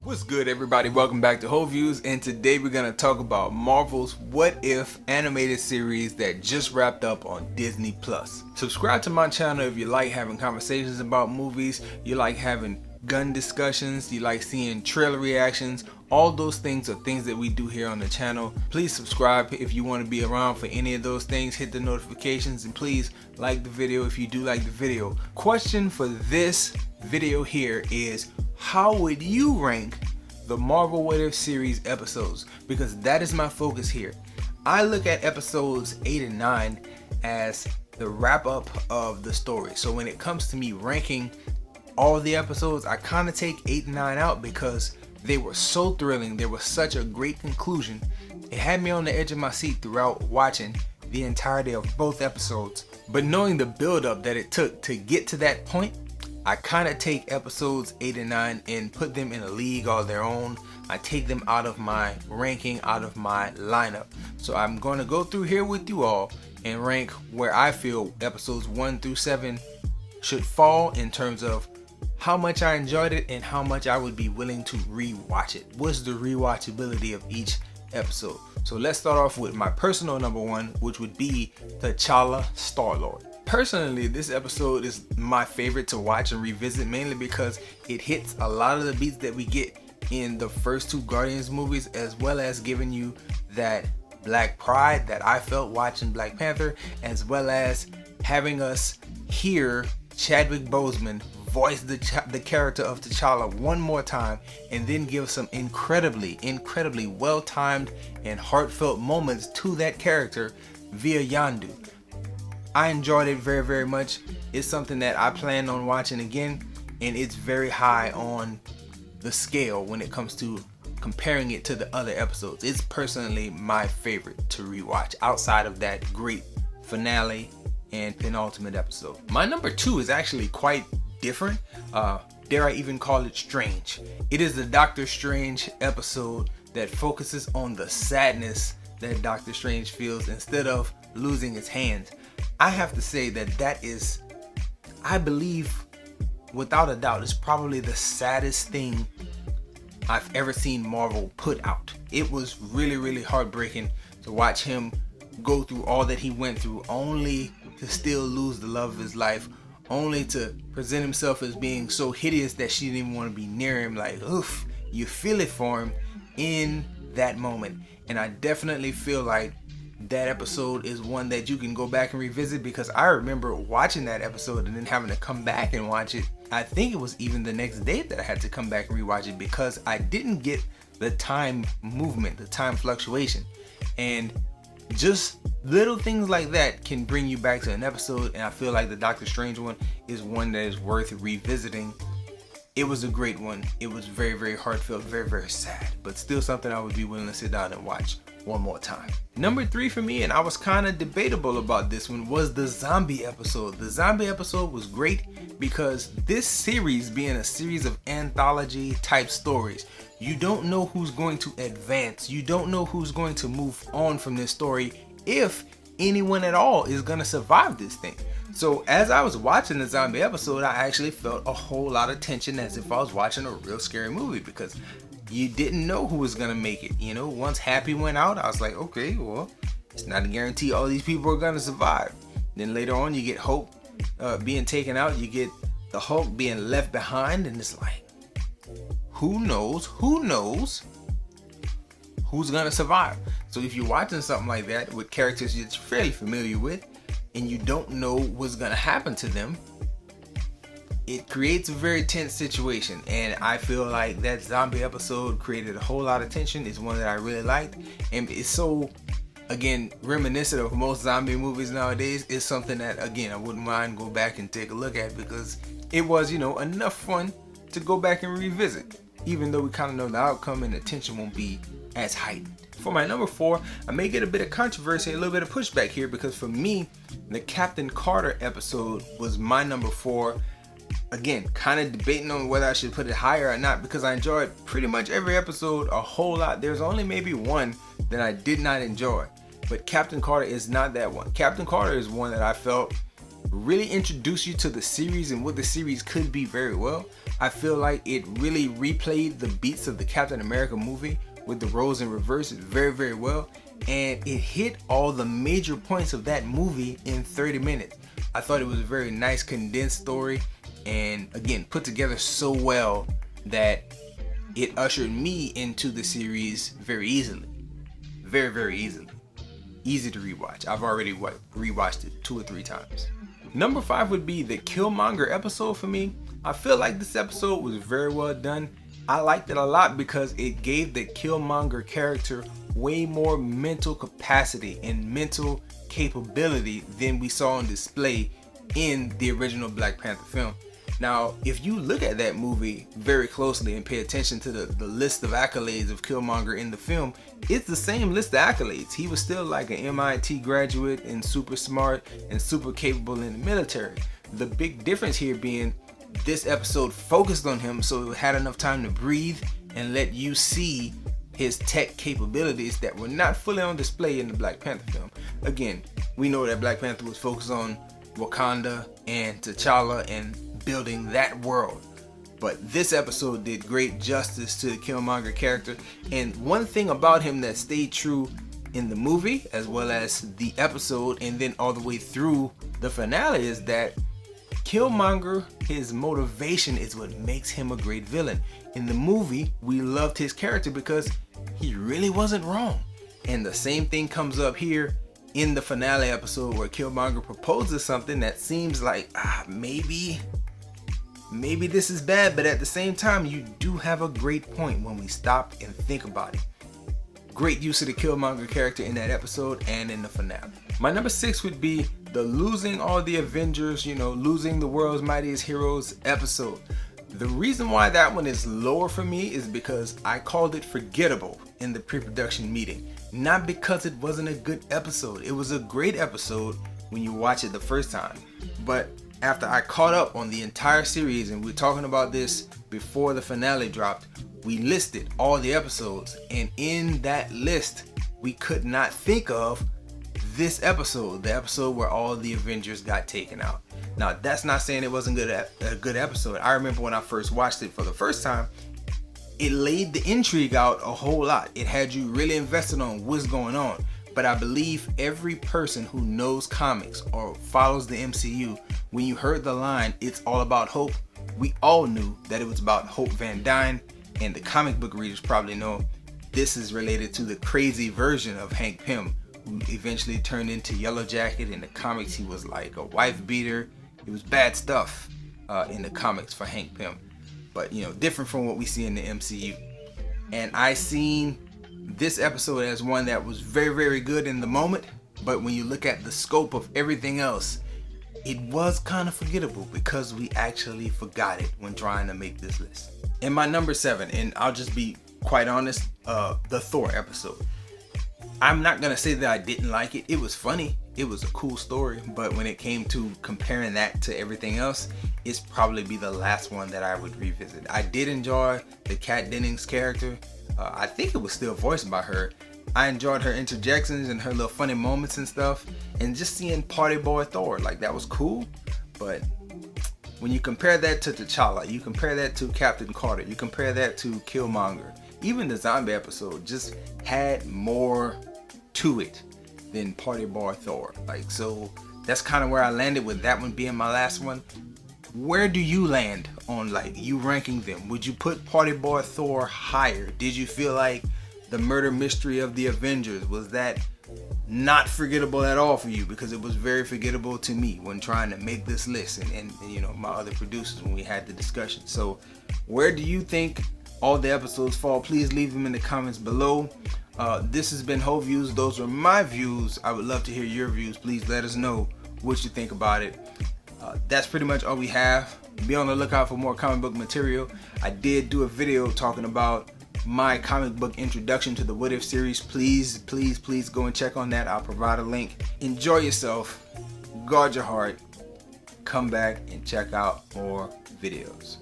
What's good, everybody? Welcome back to Whole Views, and today we're going to talk about Marvel's What If animated series that just wrapped up on Disney+. Subscribe to my channel if you like having conversations about movies, you like having gun discussions, you like seeing trailer reactions. All those things are things that we do here on the channel. Please subscribe if you want to be around for any of those things. Hit the notifications and please like the video if you do like the video. Question for this video here is, how would you rank the Marvel What If series episodes? Because that is my focus here. I look at episodes 8 and 9 as the wrap up of the story. So when it comes to me ranking all the episodes, I kind of take 8 and 9 out because they were so thrilling. They were such a great conclusion. It had me on the edge of my seat throughout watching the entirety of both episodes. But knowing the build up that it took to get to that point, I kind of take episodes 8 and 9 and put them in a league all their own. I take them out of my ranking, out of my lineup. So I'm going to go through here with you all and rank where I feel episodes 1 through 7 should fall in terms of how much I enjoyed it and how much I would be willing to rewatch it. What's the rewatchability of each episode? So let's start off with my personal number 1, which would be T'Challa Star-Lord. Personally, this episode is my favorite to watch and revisit, mainly because it hits a lot of the beats that we get in the first 2 Guardians movies, as well as giving you that Black pride that I felt watching Black Panther, as well as having us hear Chadwick Boseman voice the character of T'Challa one more time, and then give some incredibly well-timed and heartfelt moments to that character via Yondu. I enjoyed it very much. It's something that I plan on watching again, and it's very high on the scale when it comes to comparing it to the other episodes. It's personally my favorite to rewatch outside of that great finale and penultimate episode. My number 2 is actually quite different. Dare I even call it strange. It is the Doctor Strange episode that focuses on the sadness that Doctor Strange feels instead of losing his hands. I have to say that is, I believe, without a doubt, is probably the saddest thing I've ever seen Marvel put out. It was really heartbreaking to watch him go through all that he went through, only to still lose the love of his life, only to present himself as being so hideous that she didn't even want to be near him. Like, oof, you feel it for him in that moment. And I definitely feel like that episode is one that you can go back and revisit, because I remember watching that episode and then having to come back and watch it. I think it was even the next day that I had to come back and rewatch it because I didn't get the time movement, the time fluctuation. And just little things like that can bring you back to an episode, and I feel like the Doctor Strange one is one that is worth revisiting. It was a great one. It was very heartfelt, very sad, but still something I would be willing to sit down and watch one more time. Number 3 for me, and I was kind of debatable about this one, was the zombie episode. The zombie episode was great because this series being a series of anthology type stories, you don't know who's going to advance. You don't know who's going to move on from this story, if anyone at all is going to survive this thing. So as I was watching the zombie episode, I actually felt a whole lot of tension, as if I was watching a real scary movie, because you didn't know who was gonna make it. You know, once Happy went out, I was like, okay, well, it's not a guarantee all these people are gonna survive. Then later on, you get Hope being taken out, you get the Hulk being left behind, and it's like, who knows who's gonna survive? So if you're watching something like that with characters you're fairly familiar with, and you don't know what's gonna happen to them, it creates a very tense situation. And I feel like that zombie episode created a whole lot of tension. It's one that I really liked, and it's so, again, reminiscent of most zombie movies nowadays. It's something that, again, I wouldn't mind go back and take a look at, because it was, enough fun to go back and revisit, even though we kind of know the outcome and the tension won't be as heightened. For my number 4, I may get a bit of controversy, a little bit of pushback here, because for me, the Captain Carter episode was my number 4. Again, kind of debating on whether I should put it higher or not, because I enjoyed pretty much every episode a whole lot. There's only maybe one that I did not enjoy, but Captain Carter is not that one. Captain Carter is one that I felt really introduced you to the series and what the series could be very well. I feel like it really replayed the beats of the Captain America movie with the roles in reverse very, very well. And it hit all the major points of that movie in 30 minutes. I thought it was a very nice condensed story, and again, put together so well that it ushered me into the series very easily. Very, very easily. Easy to rewatch. I've already rewatched it 2 or 3 times. Number 5 would be the Killmonger episode for me. I feel like this episode was very well done. I liked it a lot because it gave the Killmonger character way more mental capacity and mental capability than we saw on display in the original Black Panther film. Now, if you look at that movie very closely and pay attention to the list of accolades of Killmonger in the film, it's the same list of accolades. He was still like an MIT graduate and super smart and super capable in the military. The big difference here being this episode focused on him, so it had enough time to breathe and let you see his tech capabilities that were not fully on display in the Black Panther film. Again, we know that Black Panther was focused on Wakanda and T'Challa and building that world, but this episode did great justice to the Killmonger character. And one thing about him that stayed true in the movie as well as the episode and then all the way through the finale is that Killmonger, his motivation is what makes him a great villain. In the movie, we loved his character because he really wasn't wrong. And the same thing comes up here in the finale episode where Killmonger proposes something that seems like maybe this is bad, but at the same time you do have a great point when we stop and think about it. Great use of the Killmonger character in that episode and in the finale. My number 6 would be the losing all the Avengers, losing the world's mightiest heroes episode. The reason why that one is lower for me is because I called it forgettable in the pre-production meeting. Not because it wasn't a good episode. It was a great episode when you watch it the first time. But after I caught up on the entire series, and we were talking about this before the finale dropped, we listed all the episodes, and in that list, we could not think of this episode, the episode where all the Avengers got taken out. Now, that's not saying it wasn't a good episode. I remember when I first watched it for the first time, it laid the intrigue out a whole lot. It had you really invested on what's going on. But I believe every person who knows comics or follows the MCU, when you heard the line, "It's all about hope," we all knew that it was about Hope Van Dyne, and the comic book readers probably know this is related to the crazy version of Hank Pym, who eventually turned into Yellow Jacket. In the comics, he was like a wife beater. It was bad stuff in the comics for Hank Pym, but different from what we see in the MCU. And I seen this episode as one that was very, very good in the moment, but when you look at the scope of everything else, it was kind of forgettable because we actually forgot it when trying to make this list. And my number 7, and I'll just be quite honest, the Thor episode. I'm not gonna say that I didn't like it. It was funny. It was a cool story, but when it came to comparing that to everything else, it's probably be the last one that I would revisit. I did enjoy the Kat Dennings character. I think it was still voiced by her. I enjoyed her interjections and her little funny moments and stuff, and just seeing Party Boy Thor, like, that was cool. But when you compare that to T'Challa, you compare that to Captain Carter, you compare that to Killmonger, even the zombie episode just had more to it than Party Boy Thor. Like, so that's kind of where I landed with that one being my last one. Where do you land on, like, you ranking them? Would you put Party Boy Thor higher? Did you feel like the murder mystery of the Avengers, was that not forgettable at all for you? Because it was very forgettable to me when trying to make this list, and my other producers when we had the discussion. So where do you think all the episodes fall? Please leave them in the comments below. This has been Ho Views. Those are my views. I would love to hear your views. Please let us know what you think about it. That's pretty much all we have. Be on the lookout for more comic book material. I did do a video talking about my comic book introduction to the What If series. Please go and check on that. I'll provide a link. Enjoy yourself. Guard your heart. Come back and check out more videos.